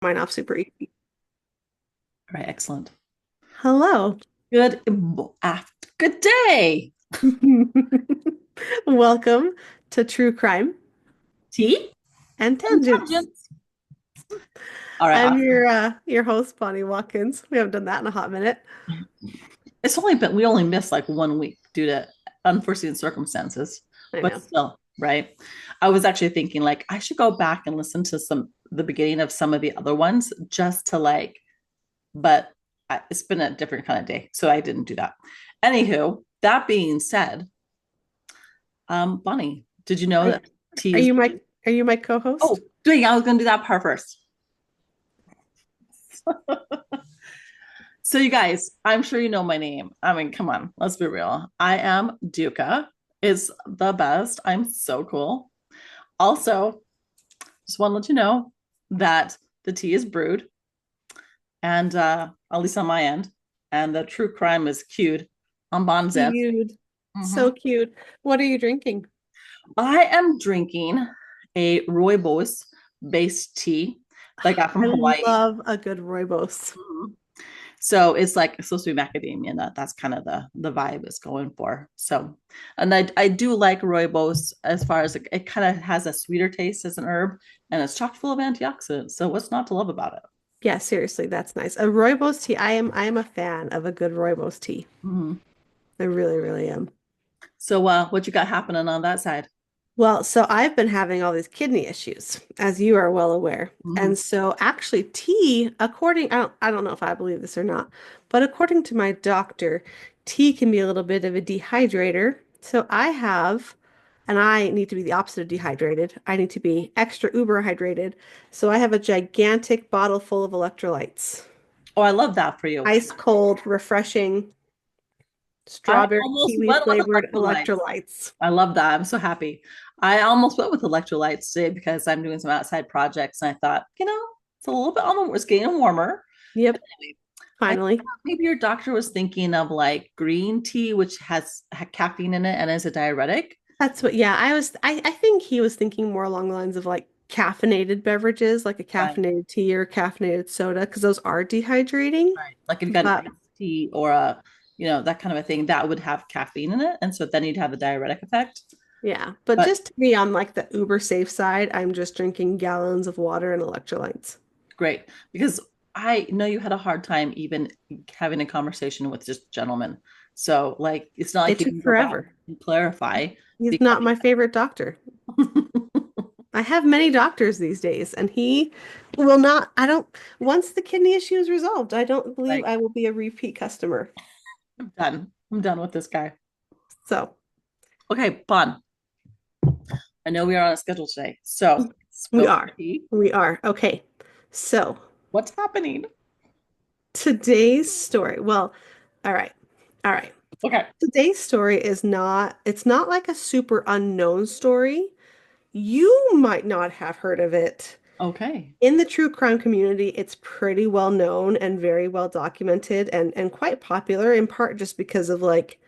Mine off super easy. All right, excellent. Hello. Good day. Welcome to True Crime Tea and and Tangents. tangents. All right, I'm awesome. your host, Bonnie Watkins. We haven't done that in a hot minute. It's only been we only missed like 1 week due to unforeseen circumstances, I but know. still, right? I was actually thinking like I should go back and listen to the beginning of some of the other ones just to but it's been a different kind of day, so I didn't do that. Anywho, that being said, Bonnie, did you know Are, that tea are is? you my are you my co-host? Oh, dang! I was going to do that part first. So, you guys, I'm sure you know my name. I mean, come on, let's be real. I am Duca. Is the best. I'm so cool. Also, just want to let you know that the tea is brewed, and at least on my end, and the true crime is queued on Bon's end. Cute. Mhm. So cute. What are you drinking? I am drinking a rooibos based tea that I got from I Hawaii. love a good rooibos. Mhm. So it's like it's supposed to be macadamia nut. That's kind of the vibe it's going for. So, and I do like rooibos as far as it kind of has a sweeter taste as an herb, and it's chock full of antioxidants. So what's not to love about it? Yeah, seriously, that's nice. A rooibos tea. I am a fan of a good rooibos tea. Mhm. I really, really am. So what you got happening on that side? Well, so I've been having all these kidney issues, as you are well aware. Mhm. And so actually tea, I don't know if I believe this or not, but according to my doctor, tea can be a little bit of a dehydrator. So and I need to be the opposite of dehydrated. I need to be extra uber hydrated. So I have a gigantic bottle full of electrolytes. Oh, I love that for you. Ice cold, refreshing, I strawberry almost kiwi went with flavored electrolytes. electrolytes. I love that. I'm so happy. I almost went with electrolytes today because I'm doing some outside projects, and I thought, it's a little bit on the, it's getting warmer. Yep, Anyway, I finally. thought maybe your doctor was thinking of like green tea, which has caffeine in it and is a diuretic. That's what, yeah, I think he was thinking more along the lines of like caffeinated beverages, like a Right. caffeinated tea or caffeinated soda, because those are dehydrating. Right. Like if you got an But iced tea or that kind of a thing, that would have caffeine in it. And so then you'd have the diuretic effect. yeah, but But just to be on like the uber safe side, I'm just drinking gallons of water and electrolytes. great. Because I know you had a hard time even having a conversation with just gentlemen. So like it's not It like you took can go back forever. and clarify He's because not my favorite doctor. I have many doctors these days, and he will not, I don't, once the kidney issue is resolved, I don't believe like I will be a repeat customer. I'm done. I'm done with this guy. So Okay, Bon. I know we are on a schedule today. So we spill are. the tea. We are. Okay. So What's happening? today's story. Well, all right. All right. Okay. Today's story it's not like a super unknown story. You might not have heard of it. Okay. In the true crime community, it's pretty well known and very well documented and quite popular in part just because of like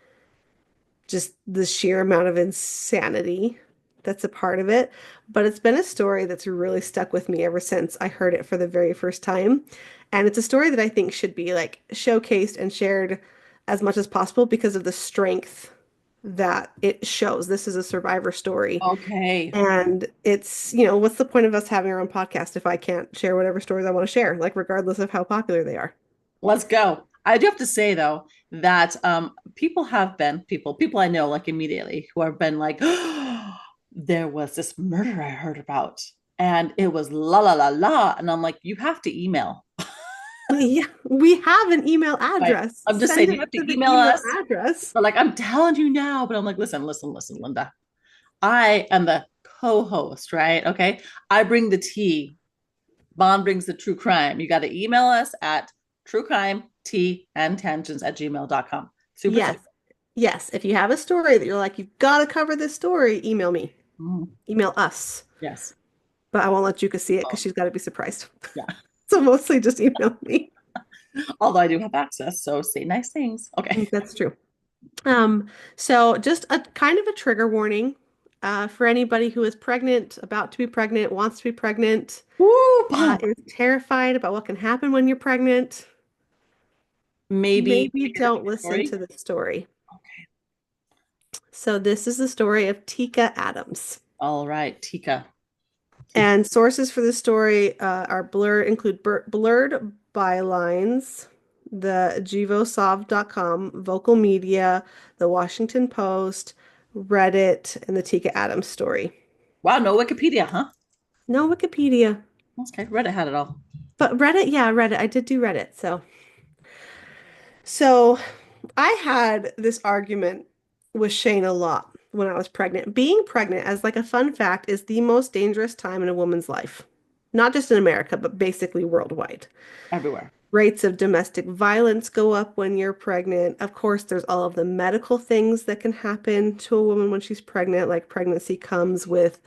just the sheer amount of insanity that's a part of it. But it's been a story that's really stuck with me ever since I heard it for the very first time. And it's a story that I think should be like showcased and shared as much as possible because of the strength that it shows. This is a survivor story. Okay. And what's the point of us having our own podcast if I can't share whatever stories I want to share, like regardless of how popular they are? Let's go. I do have to say though that people I know like immediately who have been like, oh, there was this murder I heard about, and it was la la la la, and I'm like, you have to email. Yeah, we have an email Right. address. I'm just Send saying you it have to to the email email us. address. But like I'm telling you now, but I'm like, listen, listen, listen, Linda. I am the co-host, right? Okay. I bring the tea. Bond brings the true crime. You got to email us at truecrimeteaandtangents@gmail.com. Super Yes. simple. Yes. If you have a story that you're like, you've got to cover this story, email me. Mhm. Email us. Yes. But I won't let Juka see it because Oh, she's got to be surprised. yeah. So mostly just email me. Although I do have access, so say nice things. Okay. That's true. So just a kind of a trigger warning. For anybody who is pregnant, about to be pregnant, wants to be pregnant, Woo, Bob. is terrified about what can happen when you're pregnant, Maybe maybe take it a don't different listen story. to the story. Okay. So this is the story of Teka Adams. All right, Tika. Tika. And sources for the story are include blurred bylines, the jivosov.com, Vocal Media, the Washington Post, Reddit, and the Teka Adams story. Wow, no Wikipedia, huh? No Wikipedia, Okay, Reddit had it all. but Reddit, yeah, Reddit. I did do Reddit. So I had this argument with Shane a lot when I was pregnant. Being pregnant, as like a fun fact, is the most dangerous time in a woman's life. Not just in America, but basically worldwide. Everywhere. Rates of domestic violence go up when you're pregnant. Of course, there's all of the medical things that can happen to a woman when she's pregnant. Like pregnancy comes with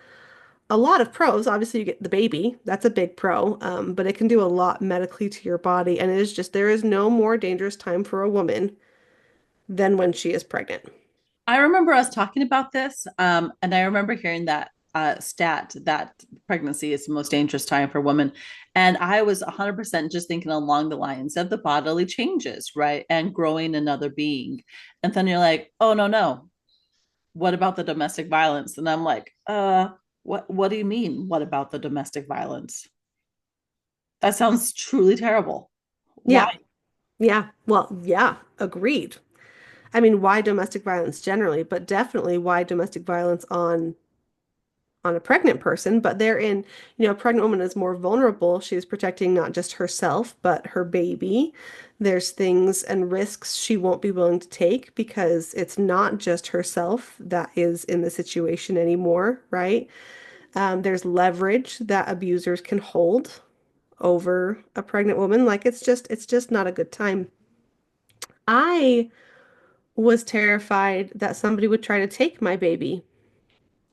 a lot of pros. Obviously, you get the baby. That's a big pro. But it can do a lot medically to your body. And it is just, there is no more dangerous time for a woman than when she is pregnant. I remember us talking about this, and I remember hearing that stat that pregnancy is the most dangerous time for women. And I was 100% just thinking along the lines of the bodily changes, right? And growing another being. And then you're like, oh, no, no. What about the domestic violence? And I'm like, what do you mean? What about the domestic violence? That sounds truly terrible. Why? Yeah. Yeah. Well, yeah, agreed. I mean, why domestic violence generally, but definitely why domestic violence on a pregnant person, but therein, a pregnant woman is more vulnerable. She's protecting not just herself, but her baby. There's things and risks she won't be willing to take because it's not just herself that is in the situation anymore, right? There's leverage that abusers can hold over a pregnant woman. Like it's just not a good time. I was terrified that somebody would try to take my baby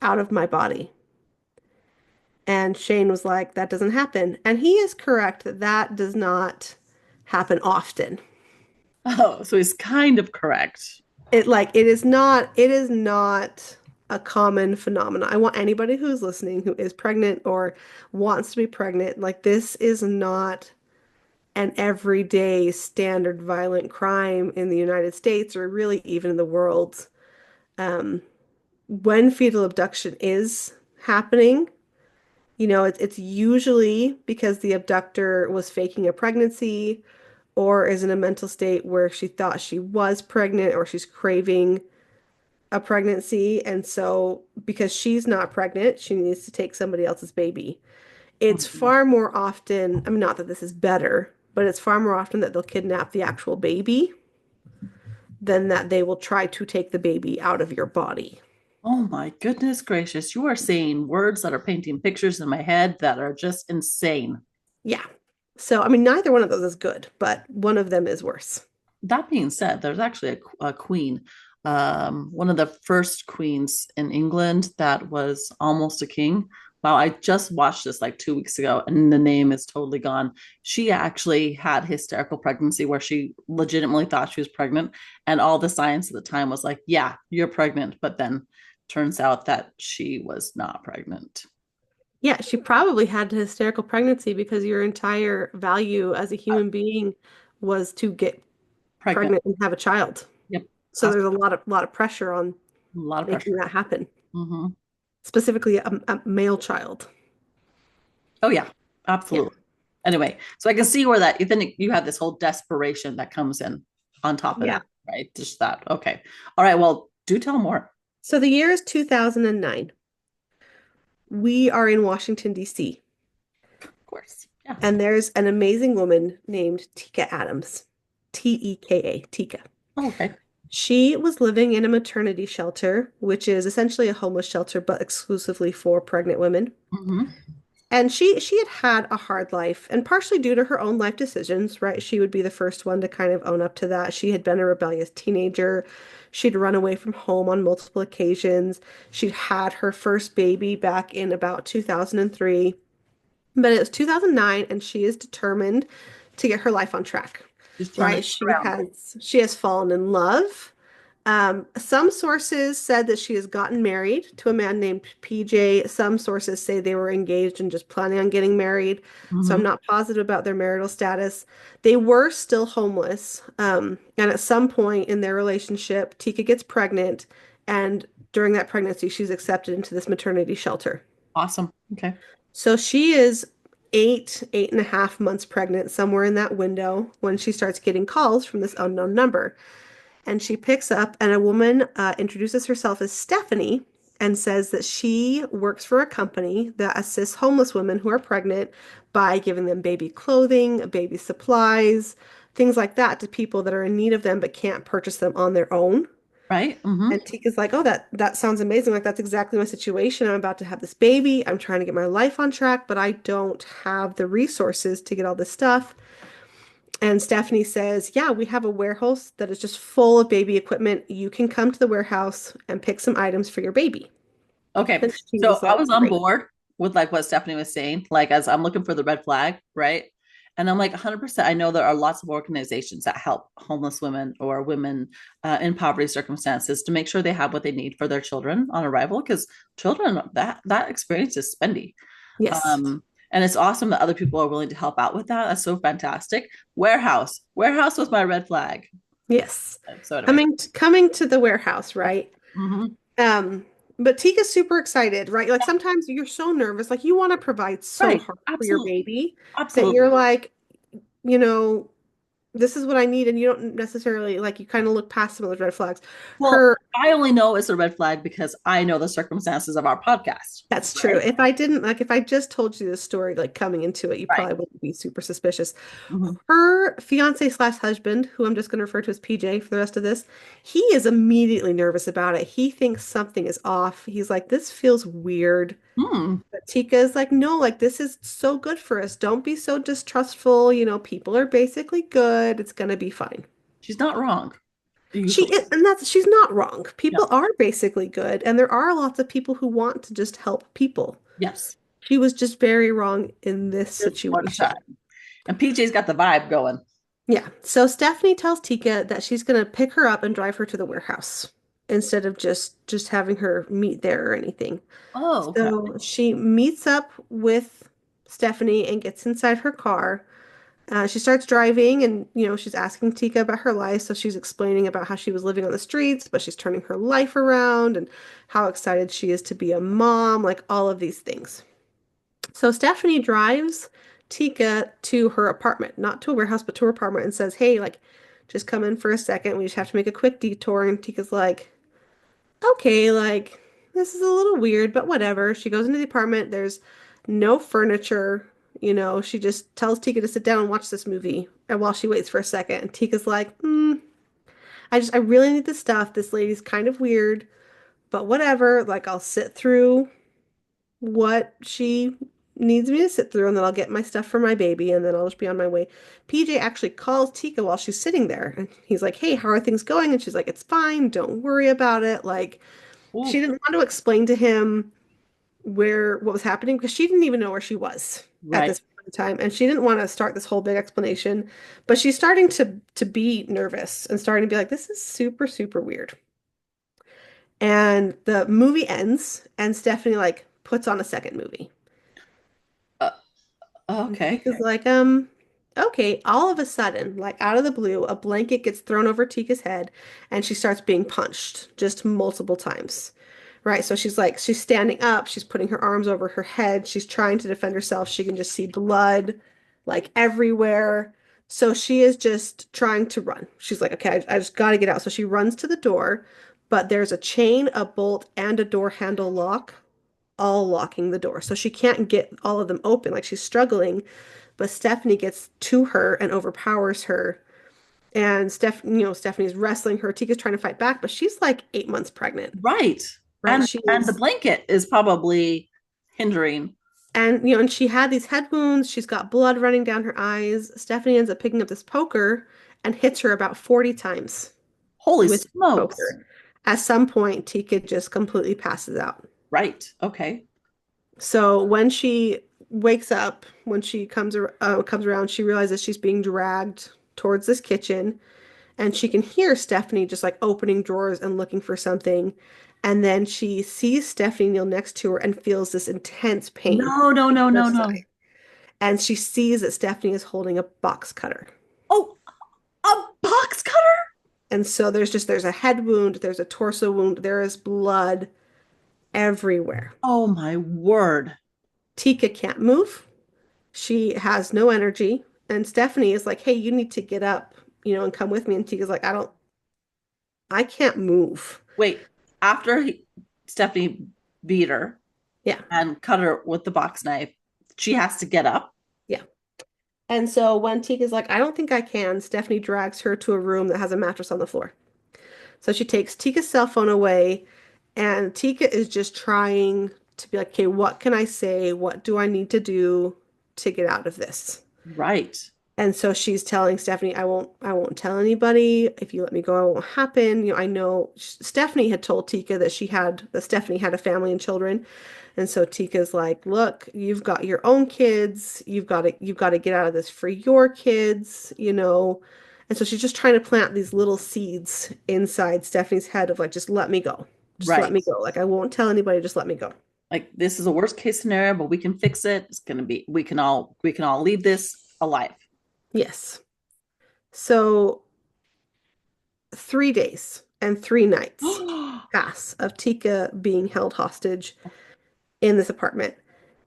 out of my body. And Shane was like, that doesn't happen. And he is correct that that does not happen often. Oh, so he's kind of correct. It is not a common phenomenon. I want anybody who's listening who is pregnant or wants to be pregnant, like this is not an everyday standard violent crime in the United States or really even in the world. Um, when fetal abduction is happening, it's usually because the abductor was faking a pregnancy or is in a mental state where she thought she was pregnant or she's craving a pregnancy. And so, because she's not pregnant, she needs to take somebody else's baby. It's Mhm. far more often, I mean, not that this is better, but it's far more often that they'll kidnap the actual baby than that they will try to take the baby out of your body. Oh my goodness gracious. You are saying words that are painting pictures in my head that are just insane. Yeah. So, I mean, neither one of those is good, but one of them is worse. That being said, there's actually a queen, one of the first queens in England that was almost a king. Wow, I just watched this like 2 weeks ago, and the name is totally gone. She actually had hysterical pregnancy where she legitimately thought she was pregnant, and all the science at the time was like, "Yeah, you're pregnant," but then turns out that she was not pregnant. Yeah, she probably had a hysterical pregnancy because your entire value as a human being was to get Pregnant. pregnant and have a child. Yep. So That's there's a lot of pressure on a lot of making pressure. that happen, Hmm. specifically a male child. Oh yeah, Yeah. absolutely. Anyway, so I can see where that then you have this whole desperation that comes in on top of Yeah. that, right? Just that. Okay. All right. Well, do tell more. So the year is 2009. We are in Washington, D.C., Of course. Yeah. and there's an amazing woman named Teka Adams. Teka, Tika. Oh, okay. She was living in a maternity shelter, which is essentially a homeless shelter, but exclusively for pregnant women. Hmm. And she had had a hard life, and partially due to her own life decisions, right? She would be the first one to kind of own up to that. She had been a rebellious teenager. She'd run away from home on multiple occasions. She'd had her first baby back in about 2003. But it was 2009, and she is determined to get her life on track, Just turn it right? She around. has she has fallen in love. Some sources said that she has gotten married to a man named PJ. Some sources say they were engaged and just planning on getting married. So I'm Hmm. not positive about their marital status. They were still homeless. And at some point in their relationship, Tika gets pregnant. And during that pregnancy, she's accepted into this maternity shelter. Awesome. Okay. So she is 8.5 months pregnant, somewhere in that window, when she starts getting calls from this unknown number. And she picks up, and a woman introduces herself as Stephanie and says that she works for a company that assists homeless women who are pregnant by giving them baby clothing, baby supplies, things like that to people that are in need of them but can't purchase them on their own. Right. Hmm. And Tika's like, oh, that sounds amazing. Like that's exactly my situation. I'm about to have this baby. I'm trying to get my life on track, but I don't have the resources to get all this stuff. And Stephanie says, yeah, we have a warehouse that is just full of baby equipment. You can come to the warehouse and pick some items for your baby. Okay. And she So was I like, was on great. board with like what Stephanie was saying, like as I'm looking for the red flag, right? And I'm like 100%. I know there are lots of organizations that help homeless women or women in poverty circumstances to make sure they have what they need for their children on arrival, because children, that experience is spendy. Yes. Um, and it's awesome that other people are willing to help out with that. That's so fantastic. Warehouse was my red flag. Yes. So anyway. Coming to the warehouse, right? Hmm. Um, but Tika's super excited, right? Like sometimes you're so nervous, like you want to provide so Right. hard for your Absolutely. baby that you're Absolutely. like, you know, this is what I need, and you don't necessarily like you kind of look past some of those red flags. Well, Her I only know it's a red flag because I know the circumstances of our podcast, That's true. right? If I didn't, like, if I just told you this story, like coming into it, you Right. probably wouldn't be super suspicious. Hmm. Her fiance slash husband, who I'm just going to refer to as PJ for the rest of this, he is immediately nervous about it. He thinks something is off. He's like, this feels weird. Hmm. But Tika is like, no, like, this is so good for us. Don't be so distrustful. You know, people are basically good. It's going to be fine. She's not wrong, She usually. is, and that's, she's not wrong. Yeah. People are basically good, and there are lots of people who want to just help people. Yes. She was just very wrong in this This one situation. time. And PJ's got the vibe going. Yeah. So Stephanie tells Tika that she's going to pick her up and drive her to the warehouse instead of just having her meet there or anything. Oh, okay. So she meets up with Stephanie and gets inside her car. She starts driving and, she's asking Tika about her life. So she's explaining about how she was living on the streets, but she's turning her life around and how excited she is to be a mom, like all of these things. So Stephanie drives Tika to her apartment, not to a warehouse, but to her apartment and says, hey, like, just come in for a second. We just have to make a quick detour. And Tika's like, okay, like, this is a little weird, but whatever. She goes into the apartment. There's no furniture. She just tells Tika to sit down and watch this movie. And while she waits for a second, and Tika's like, I really need this stuff. This lady's kind of weird, but whatever. Like, I'll sit through what she needs me to sit through, and then I'll get my stuff for my baby, and then I'll just be on my way. PJ actually calls Tika while she's sitting there, and he's like, hey, how are things going? And she's like, it's fine. Don't worry about it. Like, she Ooh, didn't want to explain to him what was happening because she didn't even know where she was at right. this point in time, and she didn't want to start this whole big explanation, but she's starting to be nervous and starting to be like, this is super, super weird. And the movie ends, and Stephanie like puts on a second movie. Uh, And okay. Tika's like, okay. All of a sudden, like out of the blue, a blanket gets thrown over Tika's head and she starts being punched just multiple times. Right. So she's standing up, she's putting her arms over her head, she's trying to defend herself. She can just see blood like everywhere. So she is just trying to run. She's like, okay, I just got to get out. So she runs to the door, but there's a chain, a bolt, and a door handle lock all locking the door. So she can't get all of them open. Like she's struggling, but Stephanie gets to her and overpowers her. And Stephanie's wrestling her. Tika's trying to fight back, but she's like 8 months pregnant, Right. right? And She and the is, blanket is probably hindering. and she had these head wounds. She's got blood running down her eyes. Stephanie ends up picking up this poker and hits her about 40 times Holy with the smokes. poker. At some point, Tika just completely passes out. Right. Okay. So when she wakes up, when she comes around, she realizes she's being dragged towards this kitchen, and she can hear Stephanie just like opening drawers and looking for something. And then she sees Stephanie kneel next to her and feels this intense pain No, no, in no, her no, no. side. And she sees that Stephanie is holding a box cutter. Oh, a box cutter? And so there's a head wound, there's a torso wound, there is blood everywhere. Oh my word. Tika can't move. She has no energy. And Stephanie is like, hey, you need to get up, and come with me. And Tika's like, I can't move. Wait, after Stephanie beat her Yeah, and cut her with the box knife, she has to get up. yeah. And so when Tika's like, I don't think I can, Stephanie drags her to a room that has a mattress on the floor. So she takes Tika's cell phone away, and Tika is just trying to be like, okay, what can I say? What do I need to do to get out of this? Right. And so she's telling Stephanie, I won't tell anybody. If you let me go, it won't happen. I know Stephanie had told Tika that Stephanie had a family and children. And so Tika's like, look, you've got your own kids. You've got to get out of this for your kids. And so she's just trying to plant these little seeds inside Stephanie's head of like, just let me go. Just let Right. me go. Like, I won't tell anybody, just let me go. Like this is a worst case scenario, but we can fix it. It's gonna be we can all leave this alive. Yes. So 3 days and 3 nights pass of Tika being held hostage in this apartment.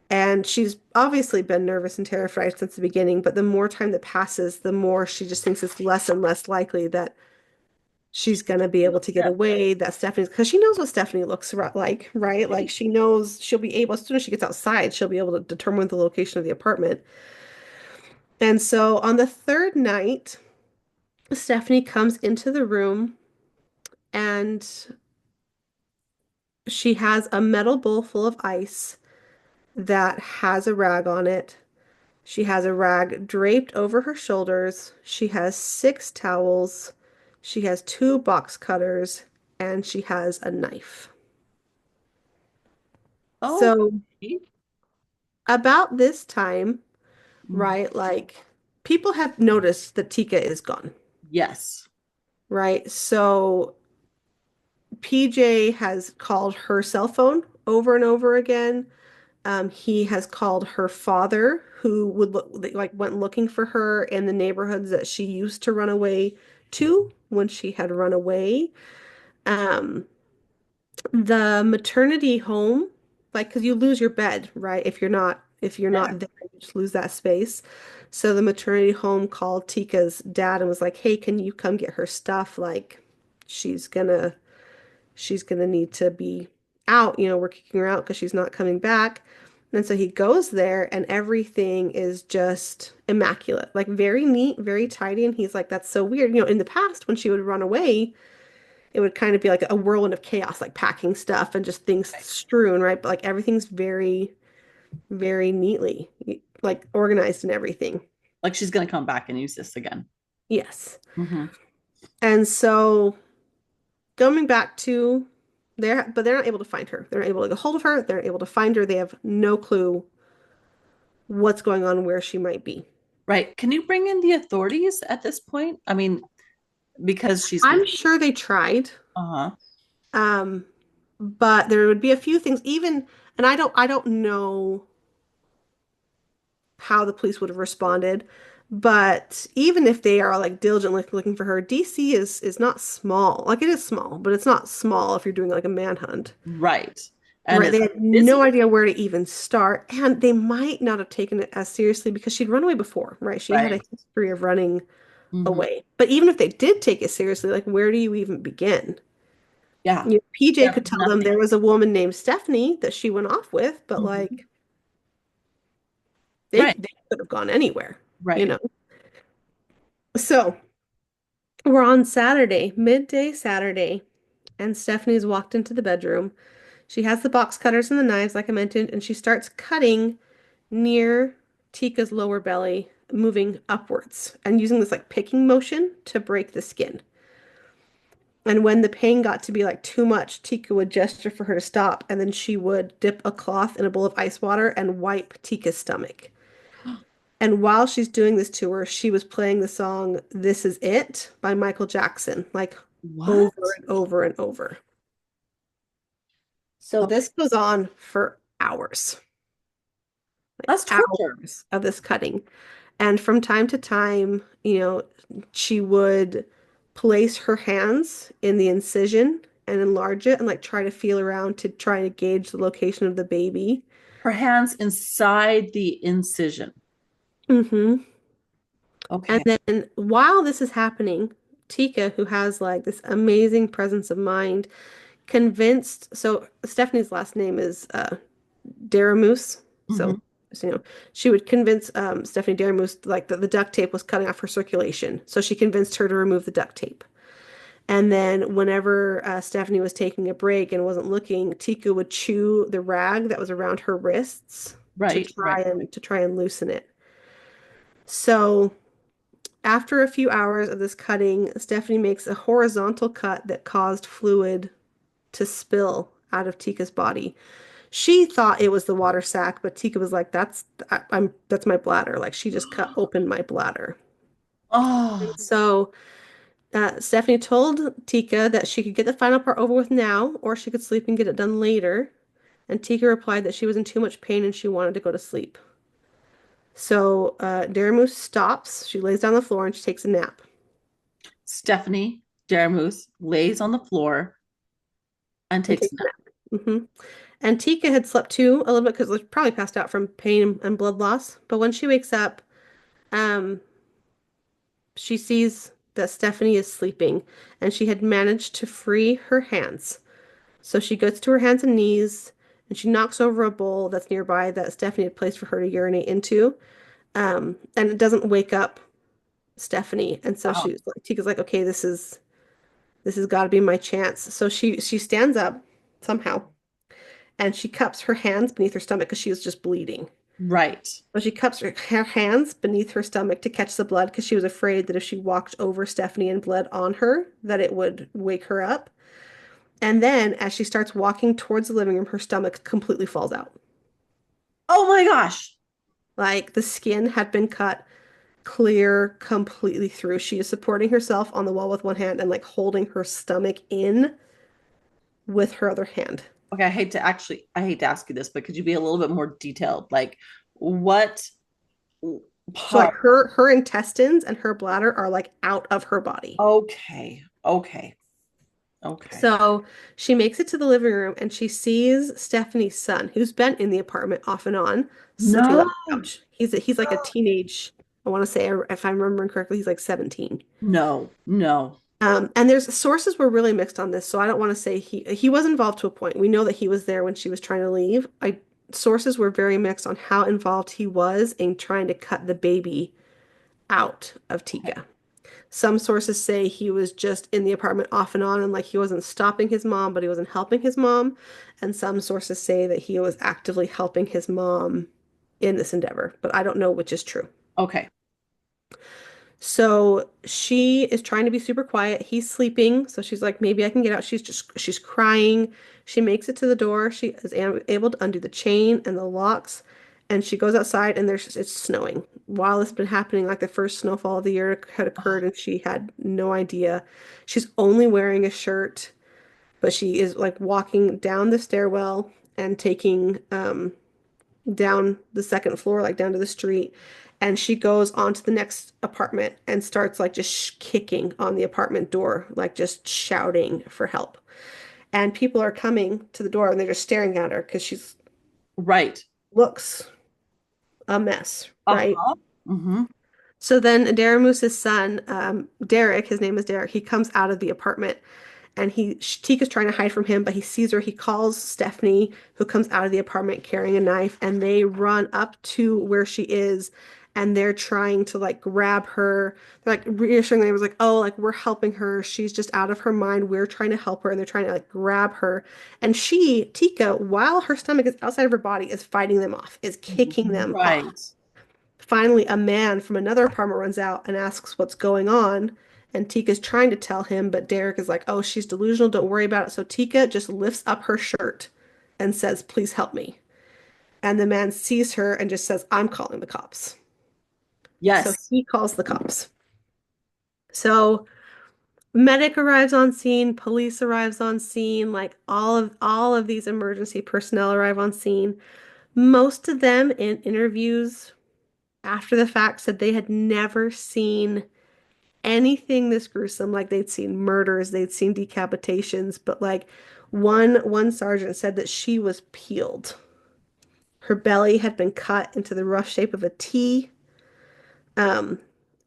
And she's obviously been nervous and terrified since the beginning, but the more time that passes, the more she just thinks it's less and less likely that she's going to be able to get Yeah. away, that Stephanie's, because she knows what Stephanie looks like, right? Like she knows she'll be able, as soon as she gets outside, she'll be able to determine the location of the apartment. And so on the third night, Stephanie comes into the room and she has a metal bowl full of ice that has a rag on it. She has a rag draped over her shoulders. She has 6 towels. She has 2 box cutters, and she has a knife. Oh, So about this time, mm, right, like people have noticed that Tika is gone, yes. right? So PJ has called her cell phone over and over again. He has called her father, who would look like went looking for her in the neighborhoods that she used to run away to when she had run away. Um, the maternity home, like, because you lose your bed, right? If you're not Yeah. there, you just lose that space. So the maternity home called Tika's dad and was like, "Hey, can you come get her stuff? Like, she's gonna she's gonna need to be out. We're kicking her out because she's not coming back." And so he goes there and everything is just immaculate, like very neat, very tidy. And he's like, that's so weird. In the past, when she would run away, it would kind of be like a whirlwind of chaos, like packing stuff and just things strewn, right? But like everything's very, very neatly, like organized and everything. Like she's gonna come back and use this again. Yes. Hmm. And so going back to there, but they're not able to find her. They're not able to get hold of her. They're not able to find her. They have no clue what's going on, where she might be. Right. Can you bring in the authorities at this point? I mean, because she's I'm missing. sure they tried, Uh-huh. um, but there would be a few things, even, and I don't know how the police would have responded, but even if they are like diligently looking for her, DC is not small. Like it is small, but it's not small if you're doing like a manhunt. Right. And Right, they it's had no busy. idea where to even start, and they might not have taken it as seriously because she'd run away before, right? She had a Right. history of running Hmm. away. But even if they did take it seriously, like where do you even begin? Yeah. PJ Yeah. could tell them Nothing. there was a woman named Stephanie that she went off with, but Mhm. like they Right. they could have gone anywhere, you Right. know. So we're on Saturday, midday Saturday, and Stephanie's walked into the bedroom. She has the box cutters and the knives, like I mentioned, and she starts cutting near Tika's lower belly, moving upwards and using this like picking motion to break the skin. And when the pain got to be like too much, Tika would gesture for her to stop, and then she would dip a cloth in a bowl of ice water and wipe Tika's stomach. And while she's doing this tour, she was playing the song This Is It by Michael Jackson, like over What? and over and over. So Okay. this goes on for hours, like That's torture. hours of this cutting. And from time to time, she would place her hands in the incision and enlarge it and like try to feel around to try to gauge the location of the baby. Her hands inside the incision. Hmm. And Okay. then while this is happening, Tika, who has like this amazing presence of mind, convinced, so Stephanie's last name is Daramus. Hmm. So, she would convince Stephanie Daramus like that the duct tape was cutting off her circulation. So she convinced her to remove the duct tape. And then whenever Stephanie was taking a break and wasn't looking, Tika would chew the rag that was around her wrists to Right, try right. and to try and loosen it. So after a few hours of this cutting, Stephanie makes a horizontal cut that caused fluid to spill out of Tika's body. She thought it was the water sac, but Tika was like, that's my bladder." Like she just cut open my bladder. Oh, So Stephanie told Tika that she could get the final part over with now, or she could sleep and get it done later. And Tika replied that she was in too much pain and she wanted to go to sleep. So Daramus stops. She lays down on the floor and she takes a nap Stephanie Daramus lays on the floor and and takes takes a a nap. nap. And Tika had slept too a little bit because probably passed out from pain and blood loss. But when she wakes up, um, she sees that Stephanie is sleeping and she had managed to free her hands. So she goes to her hands and knees and she knocks over a bowl that's nearby that Stephanie had placed for her to urinate into. And it doesn't wake up Stephanie. And so Wow. she's like, Tika's like, okay, this has got to be my chance. So she stands up somehow and she cups her hands beneath her stomach because she was just bleeding. Right. So she cups her hands beneath her stomach to catch the blood because she was afraid that if she walked over Stephanie and bled on her, that it would wake her up. And then as she starts walking towards the living room, her stomach completely falls out. Oh my gosh. Like the skin had been cut clear completely through. She is supporting herself on the wall with one hand and like holding her stomach in with her other hand. Okay, I hate to ask you this, but could you be a little bit more detailed? Like what So like part? her intestines and her bladder are like out of her body. Okay. Okay. Okay. So she makes it to the living room and she sees Stephanie's son, who's been in the apartment off and on, sleeping No. on the couch. He's like a teenage, I want to say, if I'm remembering correctly, he's like 17. No. No. And there's sources were really mixed on this, so I don't want to say he was involved to a point. We know that he was there when she was trying to leave. Sources were very mixed on how involved he was in trying to cut the baby out of Okay. Tika. Some sources say he was just in the apartment off and on and like he wasn't stopping his mom, but he wasn't helping his mom. And some sources say that he was actively helping his mom in this endeavor, but I don't know which is true. Okay. So she is trying to be super quiet. He's sleeping. So she's like, maybe I can get out. She's crying. She makes it to the door. She is able to undo the chain and the locks. And she goes outside and it's snowing. While it's been happening, like the first snowfall of the year had Oh, occurred and she had no idea. She's only wearing a shirt, but she is like walking down the stairwell and taking down the second floor, like down to the street. And she goes on to the next apartment and starts like just kicking on the apartment door, like just shouting for help. And people are coming to the door and they're just staring at her because she's right. looks a mess, right? Uh-huh. Mm-hmm. So then Daramus's son, Derek, his name is Derek, he comes out of the apartment and Tika's trying to hide from him, but he sees her. He calls Stephanie, who comes out of the apartment carrying a knife, and they run up to where she is, and they're trying to like grab her. They're like reassuring them, it was like, oh, like we're helping her. She's just out of her mind. We're trying to help her, and they're trying to like grab her. And Tika, while her stomach is outside of her body, is fighting them off, is kicking them off. Right. Finally, a man from another apartment runs out and asks what's going on. And Tika's trying to tell him, but Derek is like, oh, she's delusional. Don't worry about it. So Tika just lifts up her shirt and says, please help me. And the man sees her and just says, I'm calling the cops. So Yes. he calls the cops. So medic arrives on scene, police arrives on scene, like all of these emergency personnel arrive on scene. Most of them in interviews after the fact said they had never seen anything this gruesome. Like they'd seen murders, they'd seen decapitations, but like one sergeant said that she was peeled. Her belly had been cut into the rough shape of a T. Um,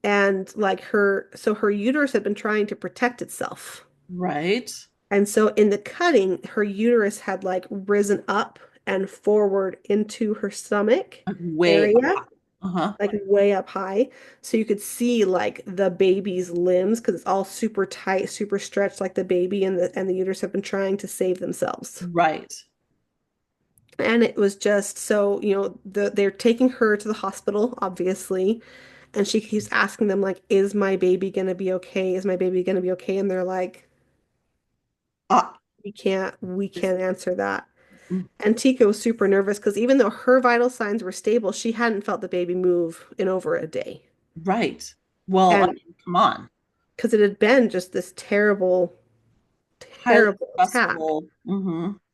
and like her uterus had been trying to protect itself. Right. And so in the cutting, her uterus had like risen up and forward into her stomach Like way up area, high. Uh-huh. like way up high. So you could see like the baby's limbs because it's all super tight, super stretched, like the baby and the uterus have been trying to save themselves. Right. And it was just so, they're taking her to the hospital, obviously. And she keeps asking them, like, is my baby gonna be okay? Is my baby gonna be okay? And they're like, Ah, we can't answer that. mm, And Tika was super nervous because even though her vital signs were stable, she hadn't felt the baby move in over a day. right. Well, I And mean, come on. because it had been just this terrible, Highly terrible attack. stressful.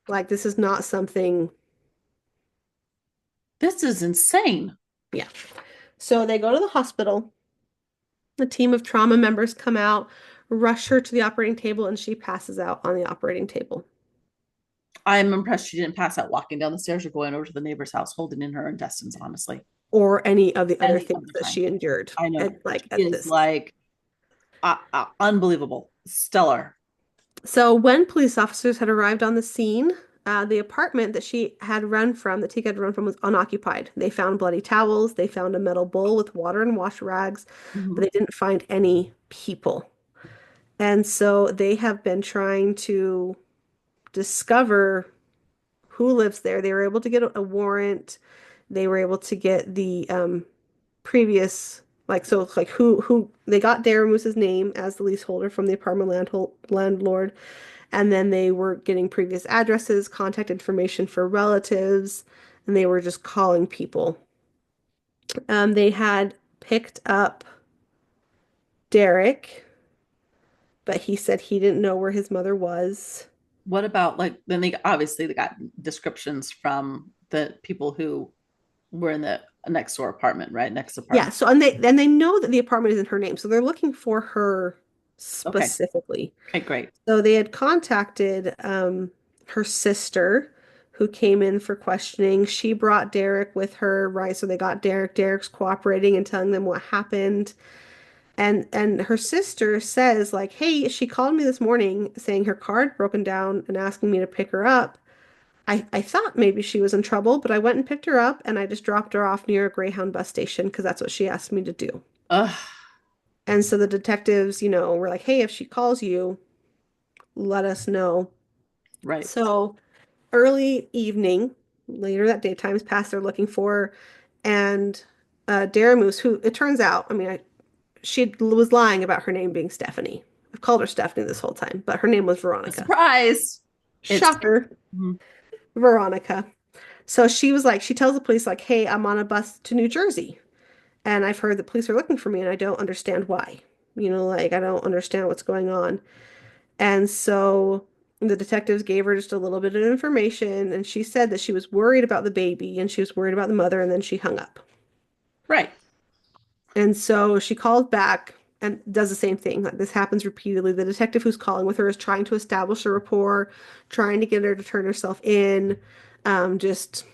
Like, this is not something, This is insane. yeah. So they go to the hospital. A team of trauma members come out, rush her to the operating table, and she passes out on the operating table. I'm impressed she didn't pass out walking down the stairs or going over to the neighbor's house holding in her intestines, honestly. Or any of the other Any things other that time. she endured I know. at like She at is this. like unbelievable. Stellar. So when police officers had arrived on the scene, the apartment that she had run from, that Tika had run from, was unoccupied. They found bloody towels, they found a metal bowl with water and wash rags, but Mhm. they didn't find any people. And so they have been trying to discover who lives there. They were able to get a warrant. They were able to get the previous like who they got Daramus's name as the leaseholder from the apartment landlord, and then they were getting previous addresses, contact information for relatives, and they were just calling people. They had picked up Derek, but he said he didn't know where his mother was. What about like then they obviously they got descriptions from the people who were in the next door apartment, right? Next Yeah, apartment. so and they know that the apartment is in her name, so they're looking for her Okay. specifically. Okay, great. So they had contacted her sister who came in for questioning. She brought Derek with her, right? So they got Derek. Derek's cooperating and telling them what happened. And her sister says, like, hey, she called me this morning saying her car had broken down and asking me to pick her up. I thought maybe she was in trouble, but I went and picked her up and I just dropped her off near a Greyhound bus station because that's what she asked me to do. Ugh, And so the detectives, were like, hey, if she calls you, let us know. right. So early evening, later that day, time's passed, they're looking for her. And Daramus, who it turns out, I mean, she was lying about her name being Stephanie. I've called her Stephanie this whole time, but her name was A Veronica. surprise. It's Shocker, mhm. Veronica. So she was like, she tells the police, like, hey, I'm on a bus to New Jersey. And I've heard the police are looking for me and I don't understand why. Like, I don't understand what's going on. And so the detectives gave her just a little bit of information, and she said that she was worried about the baby and she was worried about the mother, and then she hung up. Right. And so she calls back and does the same thing. Like this happens repeatedly. The detective who's calling with her is trying to establish a rapport, trying to get her to turn herself in, just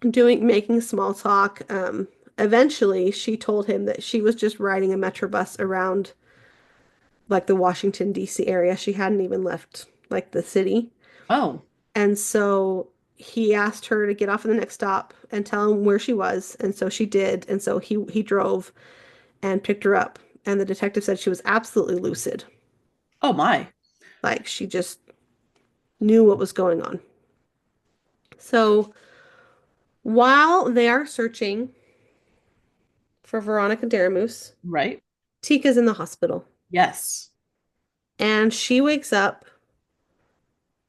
making small talk. Eventually, she told him that she was just riding a metro bus around like the Washington, D.C. area. She hadn't even left like the city. Oh, And so he asked her to get off at the next stop and tell him where she was. And so she did. And so he drove and picked her up. And the detective said she was absolutely lucid. oh my. Like she just knew what was going on. So while they are searching for Veronica Daramus, Right. Tika's in the hospital. Yes. And she wakes up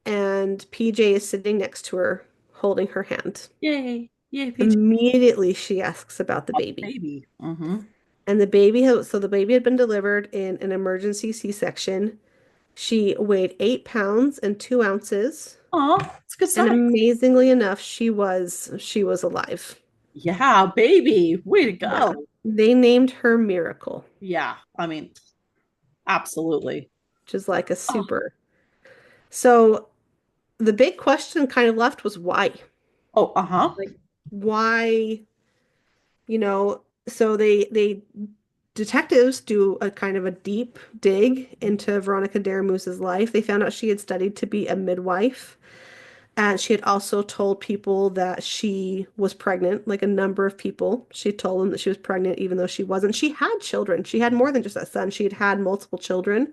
and PJ is sitting next to her, holding her hand. Yay. Yay, PJ. Immediately she asks about the A baby. baby. Mm-hmm. And the baby had, so the baby had been delivered in an emergency C-section. She weighed 8 pounds and 2 ounces. Oh, it's a good And sign. amazingly enough, she was alive. Yeah, baby. Way to Yeah. go. They named her Miracle, Yeah, I mean, absolutely. which is like a Oh, super. So the big question kind of left was why? oh, uh-huh. Like why, so they detectives do a kind of a deep dig into Veronica Daramous's life. They found out she had studied to be a midwife. And she had also told people that she was pregnant, like a number of people. She told them that she was pregnant, even though she wasn't. She had children. She had more than just a son. She had had multiple children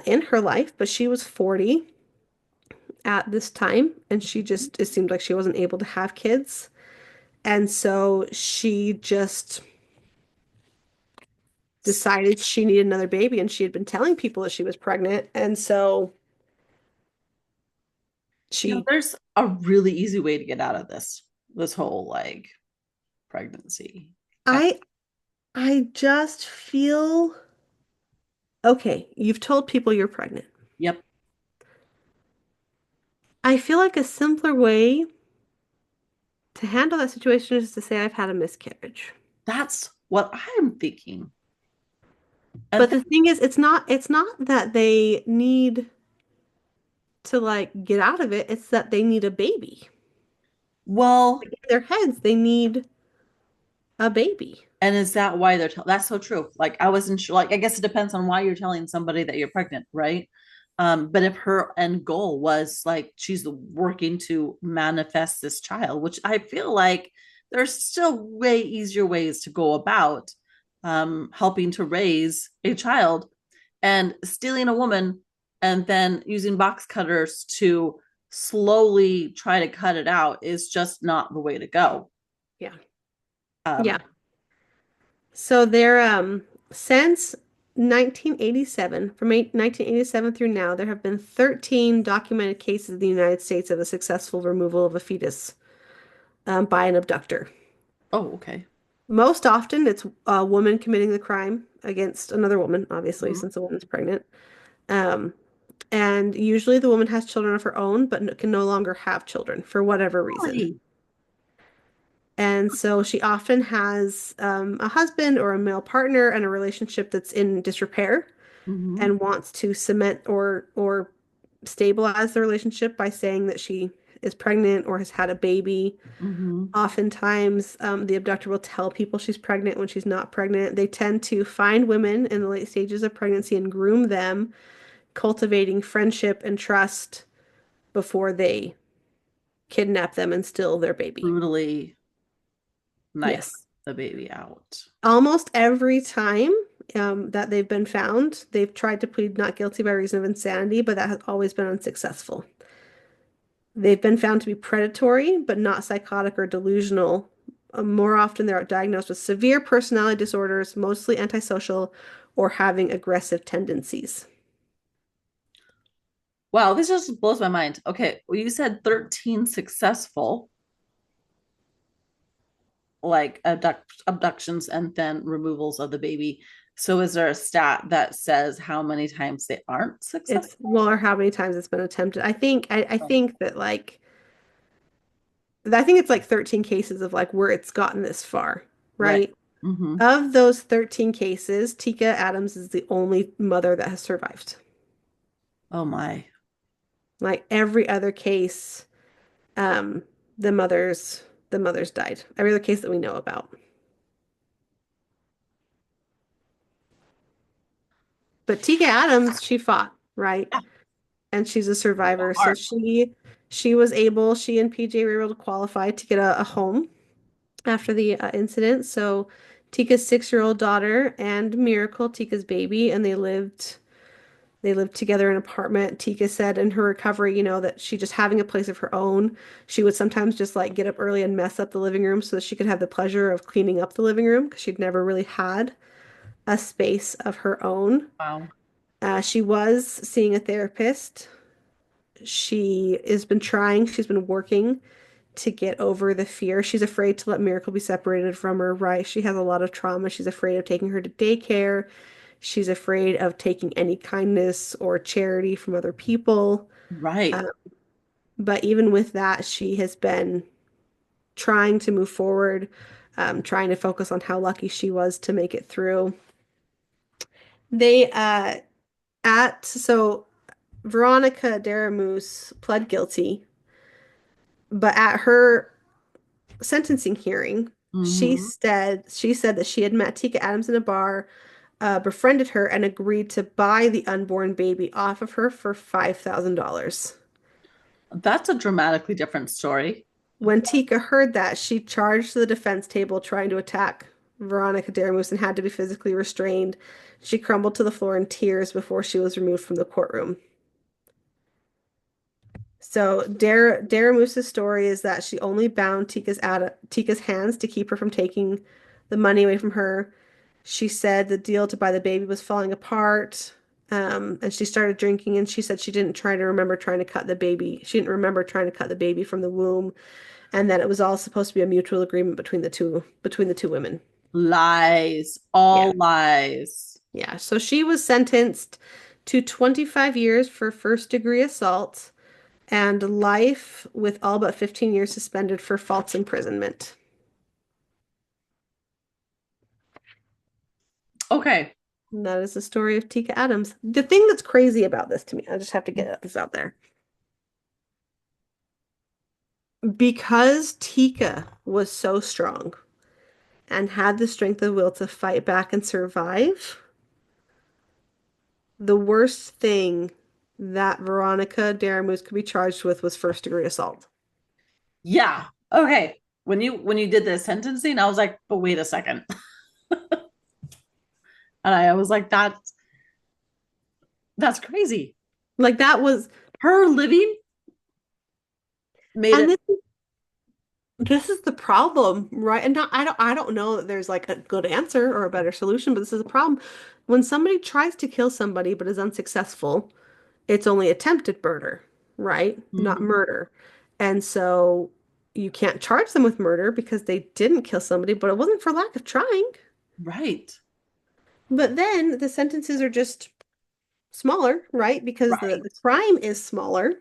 in her life, but she was 40 at this time, and it seemed like she wasn't able to have kids. And so she just decided she needed another baby, and she had been telling people that she was pregnant. And so she, There's a really easy way to get out of this whole like pregnancy. I, I, I just feel okay. You've told people you're pregnant. yep, I feel like a simpler way to handle that situation is to say I've had a miscarriage. that's what I'm thinking. And But the thing is, it's not that they need to like get out of it, it's that they need a baby. well, Like in their heads, they need a baby. and is that why they're that's so true. Like I wasn't sure. Like I guess it depends on why you're telling somebody that you're pregnant, right? But if her end goal was like she's working to manifest this child, which I feel like there's still way easier ways to go about helping to raise a child, and stealing a woman and then using box cutters to slowly try to cut it out is just not the way to go. Yeah. Um, Yeah. So they're since 1987, from 1987 through now, there have been 13 documented cases in the United States of a successful removal of a fetus by an abductor. oh, okay. Most often, it's a woman committing the crime against another woman, obviously, Mhm. since a woman's pregnant. Um, and usually the woman has children of her own, but can no longer have children for whatever reason. Really? And so she often has a husband or a male partner and a relationship that's in disrepair Hmm. and wants to cement or stabilize the relationship by saying that she is pregnant or has had a baby. Hmm. Oftentimes, the abductor will tell people she's pregnant when she's not pregnant. They tend to find women in the late stages of pregnancy and groom them, cultivating friendship and trust before they kidnap them and steal their baby. Brutally knife Yes. the baby out. Almost every time that they've been found, they've tried to plead not guilty by reason of insanity, but that has always been unsuccessful. They've been found to be predatory, but not psychotic or delusional. More often, they're diagnosed with severe personality disorders, mostly antisocial, or having aggressive tendencies. Wow, this just blows my mind. Okay, well, you said 13 successful, like abductions and then removals of the baby. So is there a stat that says how many times they aren't It's successful? well, or how many times it's been attempted. I think that like I think it's like 13 cases of like where it's gotten this far, Right. right? Hmm. Of those 13 cases, Teka Adams is the only mother that has survived. Oh my. Like every other case, um, the mothers died. Every other case that we know about. But Teka Adams, she fought, right? Yeah, And she's a survivor. So hard. she was able, she and PJ were able to qualify to get a home after the incident. So Tika's 6-year-old daughter and Miracle, Tika's baby, and they lived together in an apartment. Tika said in her recovery, that she just having a place of her own, she would sometimes just like get up early and mess up the living room so that she could have the pleasure of cleaning up the living room because she'd never really had a space of her own. Wow. She was seeing a therapist. She's been working to get over the fear. She's afraid to let Miracle be separated from her, right? She has a lot of trauma. She's afraid of taking her to daycare. She's afraid of taking any kindness or charity from other people. Right. Uh, but even with that, she has been trying to move forward, trying to focus on how lucky she was to make it through. They at so Veronica Daramus pled guilty, but at her sentencing hearing, Hmm. she said that she had met Teka Adams in a bar, befriended her, and agreed to buy the unborn baby off of her for $5,000. That's a dramatically different story. When Tika heard that, she charged the defense table trying to attack Veronica Daramus and had to be physically restrained. She crumbled to the floor in tears before she was removed from the courtroom. So Daramus's story is that she only bound Tika's hands to keep her from taking the money away from her. She said the deal to buy the baby was falling apart. And she started drinking, and she said she didn't try to remember trying to cut the baby. She didn't remember trying to cut the baby from the womb, and that it was all supposed to be a mutual agreement between the two women. Lies, Yeah. all lies. Yeah. So she was sentenced to 25 years for first degree assault and life with all but 15 years suspended for false imprisonment. Okay. And that is the story of Tika Adams. The thing that's crazy about this to me, I just have to get this out there. Because Tika was so strong and had the strength of will to fight back and survive, the worst thing that Veronica Daramus could be charged with was first degree assault. Yeah. Okay. When you did the sentencing, I was like, but wait a second. And I was like, that's crazy. Like that was, Her living made and it this is the problem, right? And not, I don't know that there's like a good answer or a better solution, but this is a problem. When somebody tries to kill somebody but is unsuccessful, it's only attempted murder, right? Not mhm, murder. And so you can't charge them with murder because they didn't kill somebody, but it wasn't for lack of trying. right. But then the sentences are just smaller, right? Because the Right. crime is smaller.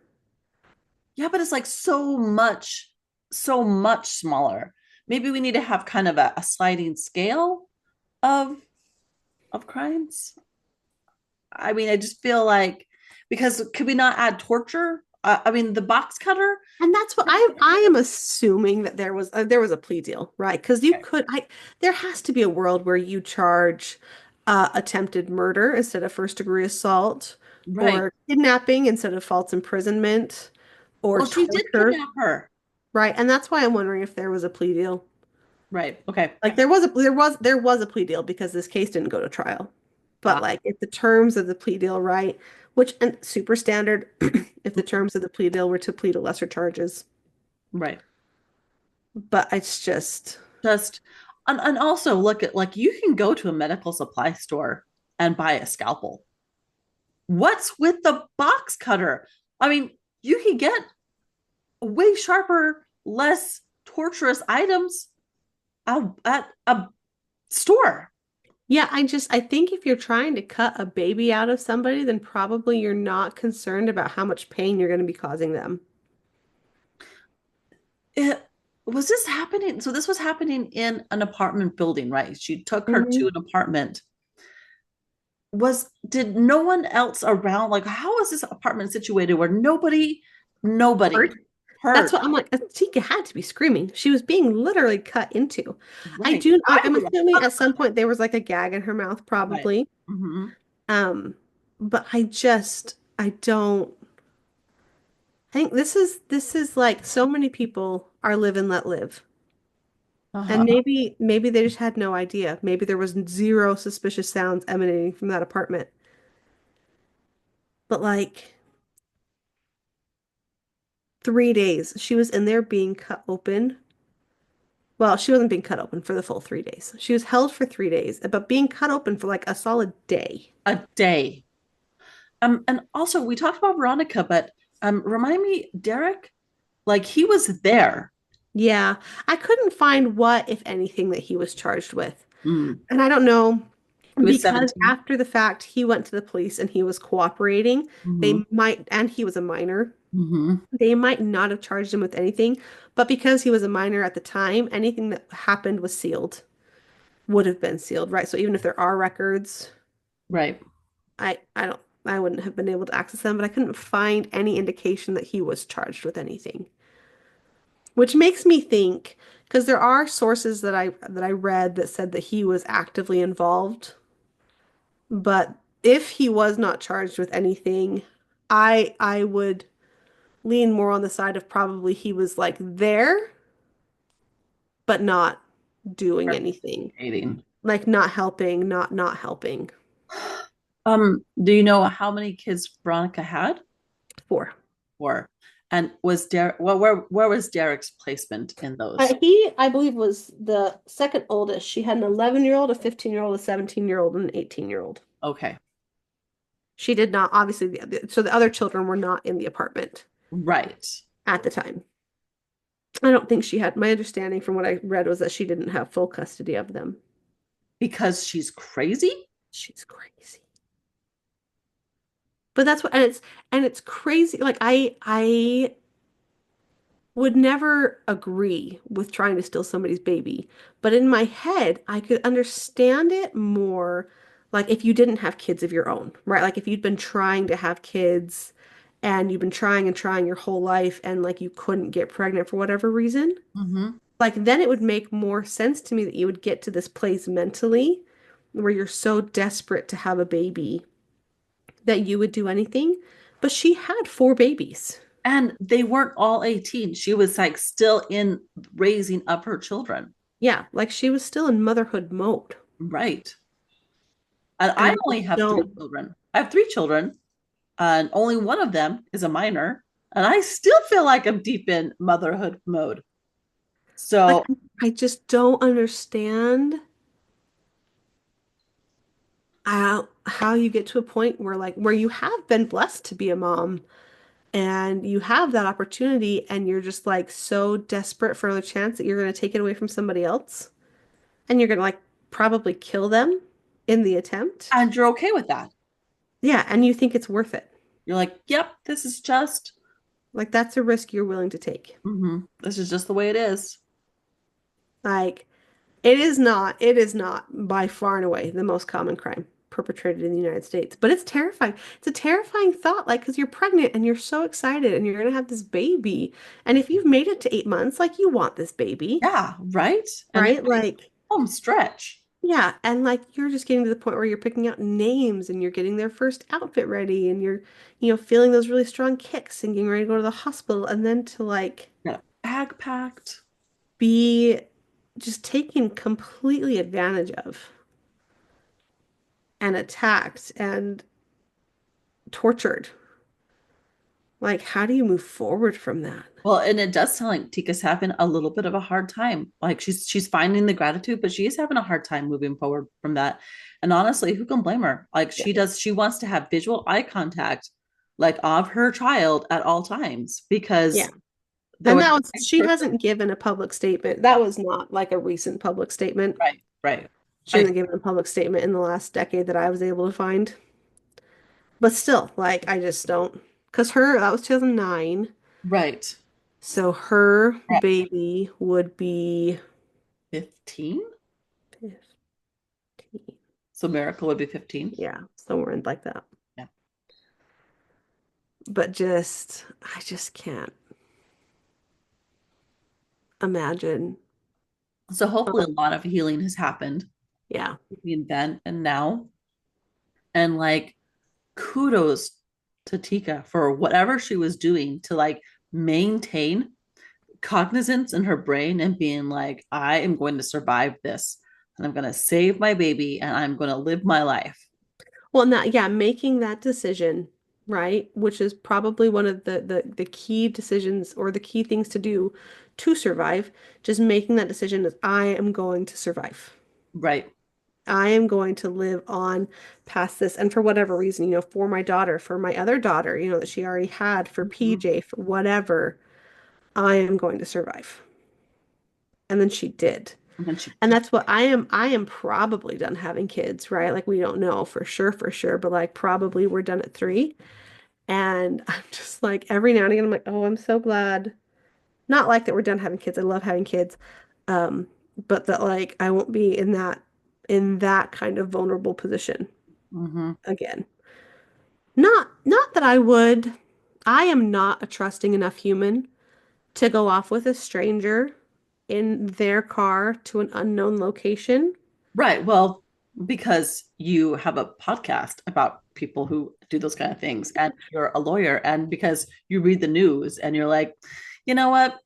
Yeah, but it's like so much smaller. Maybe we need to have kind of a sliding scale of crimes. I mean, I just feel like because could we not add torture? I mean, the box cutter. And that's what I am assuming that there was a plea deal, right? Because you Okay. could I there has to be a world where you charge attempted murder instead of first degree assault, Right. or kidnapping instead of false imprisonment, or Well, she did torture, kidnap her. right? And that's why I'm wondering if there was a plea deal. Right. Okay. Like there was a plea deal because this case didn't go to trial. But Ah, like if the terms of the plea deal, right, which and super standard, if the terms of the plea deal were to plead to lesser charges. right. But it's just Just and also look at like you can go to a medical supply store and buy a scalpel. What's with the box cutter? I mean, you can get way sharper, less torturous items at a store. yeah, I think if you're trying to cut a baby out of somebody, then probably you're not concerned about how much pain you're going to be causing them. It was this happening. So this was happening in an apartment building, right? She took her to Mhm. an apartment. Was did no one else around? Like, how is this apartment situated where nobody Hurt. That's heard? what I'm like. Tika had to be screaming. She was being literally cut into. Right. I I'm would have assuming cut at some point there was like a gag in her mouth, right. probably. Hmm. Um, but I don't I think this is like so many people are live and let live. And Uh-huh. maybe they just had no idea. Maybe there was zero suspicious sounds emanating from that apartment. But like 3 days, she was in there being cut open. Well, she wasn't being cut open for the full 3 days. She was held for 3 days, but being cut open for like a solid day. A day. And also we talked about Veronica, but remind me, Derek, like he was there. Yeah. I couldn't find what, if anything, that he was charged with. Mm. And I don't know He was because 17. after the fact, he went to the police and he was cooperating. Hmm. They might, and he was a minor. Hmm. They might not have charged him with anything, but because he was a minor at the time, anything that happened was sealed, would have been sealed, right? So even if there are records, Right. I wouldn't have been able to access them, but I couldn't find any indication that he was charged with anything. Which makes me think, because there are sources that I read that said that he was actively involved, but if he was not charged with anything, I would lean more on the side of probably he was like there, but not doing anything. Participating. Like not helping, not helping. Do you know how many kids Veronica had? Four. Or and was Derek well, where was Derek's placement in those? He, I believe, was the second oldest. She had an 11-year-old, a 15-year-old, a 17-year-old, and an 18-year-old. Okay. She did not, obviously, so the other children were not in the apartment Right. at the time. I don't think she had, my understanding from what I read was that she didn't have full custody of them. Because she's crazy? She's crazy. But that's what, and it's crazy. Like I would never agree with trying to steal somebody's baby. But in my head, I could understand it more like if you didn't have kids of your own, right? Like if you'd been trying to have kids and you've been trying and trying your whole life and like you couldn't get pregnant for whatever reason, Hmm. like then it would make more sense to me that you would get to this place mentally where you're so desperate to have a baby that you would do anything. But she had four babies. And they weren't all 18. She was like still in raising up her children. Yeah, like she was still in motherhood mode. Right. And And I I only just have three don't children. I have three children, and only one of them is a minor. And I still feel like I'm deep in motherhood mode. like So, I just don't understand how you get to a point where like where you have been blessed to be a mom and you have that opportunity and you're just like so desperate for the chance that you're going to take it away from somebody else and you're going to like probably kill them in the attempt. and you're okay with that. Yeah, and you think it's worth it. You're like, yep, this is just, Like that's a risk you're willing to take. this is just the way it is. Like it is not by far and away the most common crime perpetrated in the United States, but it's terrifying. It's a terrifying thought, like, because you're pregnant and you're so excited and you're gonna have this baby. And if you've made it to 8 months, like you want this baby, Yeah, right. And right? Like, home stretch. yeah, and like you're just getting to the point where you're picking out names and you're getting their first outfit ready and you're feeling those really strong kicks and getting ready to go to the hospital and then to like Got a bag packed. be just taken completely advantage of and attacked and tortured. Like, how do you move forward from that? Well, and it does sound like Tika's having a little bit of a hard time. Like she's finding the gratitude, but she is having a hard time moving forward from that. And honestly, who can blame her? Like Yeah. she wants to have visual eye contact, like of her child at all times, Yeah. because there And was that was, a she person. hasn't given a public statement. That was not like a recent public statement. Right, right. She I hasn't given a public statement in the last decade that I was able to find. But still, like, I just don't. Because that was 2009. right. So her Right. baby would be 15. 15. So Miracle would be 15. Yeah, somewhere in like that. Yeah. But I just can't imagine. So hopefully Um, a lot of healing has happened yeah. between then and now. And like kudos to Tika for whatever she was doing to like maintain cognizance in her brain and being like, I am going to survive this and I'm going to save my baby and I'm going to live my life. Well, not yeah, making that decision, right, which is probably one of the key decisions or the key things to do to survive, just making that decision is I am going to survive. Right. I am going to live on past this. And for whatever reason, for my daughter, for my other daughter, that she already had, for Mhm. PJ, for whatever, I am going to survive. And then she did. And then she, And that's what I am probably done having kids, right? Like we don't know for sure, but like probably we're done at 3. And I'm just like every now and again I'm like, "Oh, I'm so glad." Not like that we're done having kids. I love having kids. Um, but that like I won't be in that kind of vulnerable position mhm. again. Not that I would. I am not a trusting enough human to go off with a stranger in their car to an unknown location. Right. Well, because you have a podcast about people who do those kind of things, and you're a lawyer, and because you read the news and you're like, you know what?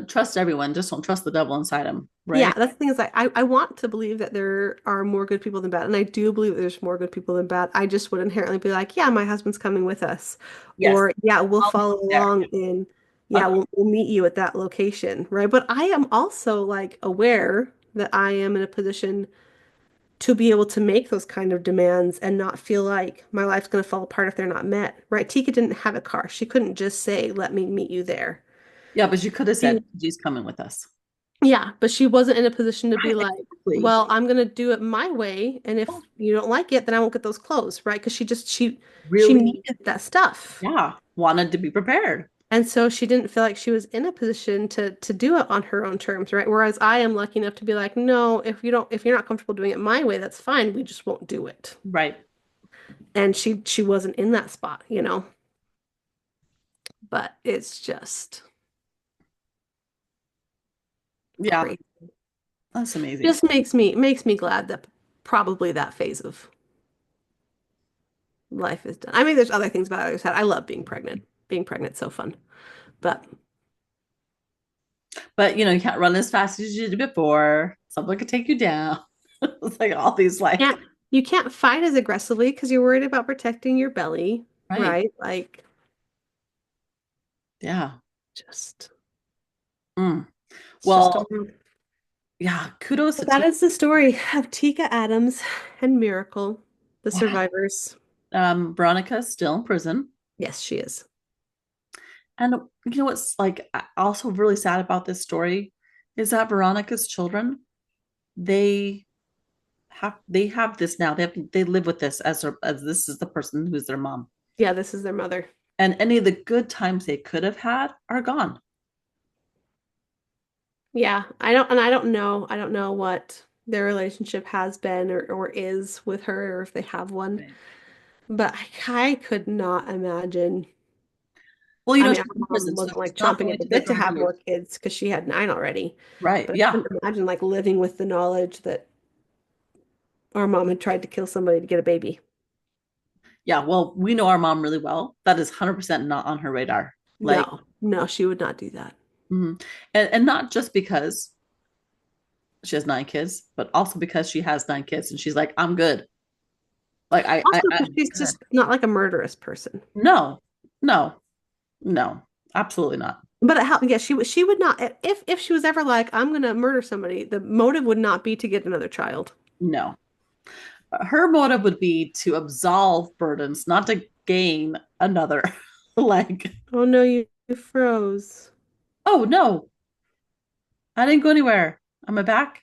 Trust everyone, just don't trust the devil inside them, Yeah, right? that's the thing is like I want to believe that there are more good people than bad, and I do believe that there's more good people than bad. I just would inherently be like, yeah, my husband's coming with us, Yes. or yeah, we'll I'll follow be there. along in, yeah, Okay. we'll meet you at that location, right? But I am also like aware that I am in a position to be able to make those kind of demands and not feel like my life's going to fall apart if they're not met, right? Tika didn't have a car. She couldn't just say, let me meet you there. Yeah, but you could have She said, "She's coming with us." Yeah, but she wasn't in a position to be Right. like, Exactly. well, I'm gonna do it my way, and if you don't like it, then I won't get those clothes, right? Because she Really, needed that stuff. yeah, wanted to be prepared. And so she didn't feel like she was in a position to do it on her own terms, right? Whereas I am lucky enough to be like, no, if you're not comfortable doing it my way, that's fine. We just won't do it. Right. And she wasn't in that spot, you know. But it's just Yeah, crazy. that's amazing. Just makes me glad that probably that phase of life is done. I mean, there's other things about it. I love being pregnant. Being pregnant's so fun. But But you can't run as fast as you did before. Someone could take you down. It's like all these like, can't you can't fight as aggressively because you're worried about protecting your belly, right. right? Like Yeah. just Mm. it's just a Well, yeah, kudos to But that T. is the story of Tika Adams and Miracle, the Wow. survivors. Veronica's still in prison. Yes, she is. And what's like also really sad about this story is that Veronica's children, they they have this now. They live with this as this is the person who's their mom. Yeah, this is their mother. And any of the good times they could have had are gone. Yeah, I don't know what their relationship has been or is with her or if they have one. Right. But I could not imagine. Well, I mean, she's our in prison, mom so wasn't she's like not chomping going at the to the bit to have grandmother's. more kids because she had 9 already. Right. But I Yeah. couldn't imagine like living with the knowledge that our mom had tried to kill somebody to get a baby. Yeah. Well, we know our mom really well. That is 100% not on her radar. Like, No, no, she would not do that. mhm. And not just because she has 9 kids, but also because she has 9 kids and she's like, I'm good. Like, Also, because I'm she's good. just not like a murderous person. No, no, no, absolutely not. But how, yeah, she would not if she was ever like, I'm gonna murder somebody, the motive would not be to get another child. No. Her motive would be to absolve burdens, not to gain another. Like, Oh no, you froze. oh no, I didn't go anywhere. Am I back?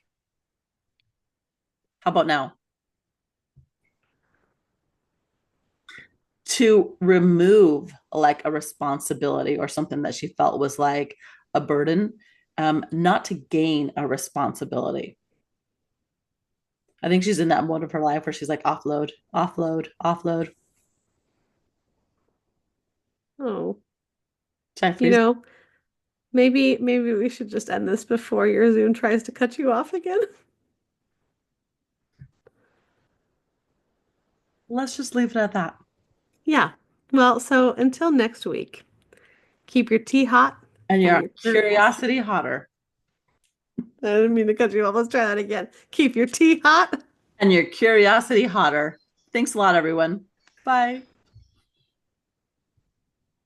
How about now? To remove like a responsibility or something that she felt was like a burden, not to gain a responsibility. I think she's in that mode of her life where she's like offload, offload, offload. Oh, Should I you freeze? know, maybe we should just end this before your Zoom tries to cut you off again. Let's just leave it at that. Yeah. Well, so until next week, keep your tea hot And and your your curiosity. curiosity hotter. I didn't mean to cut you off. Let's try that again. Keep your tea hot. And your curiosity hotter. Thanks a lot, everyone. Bye.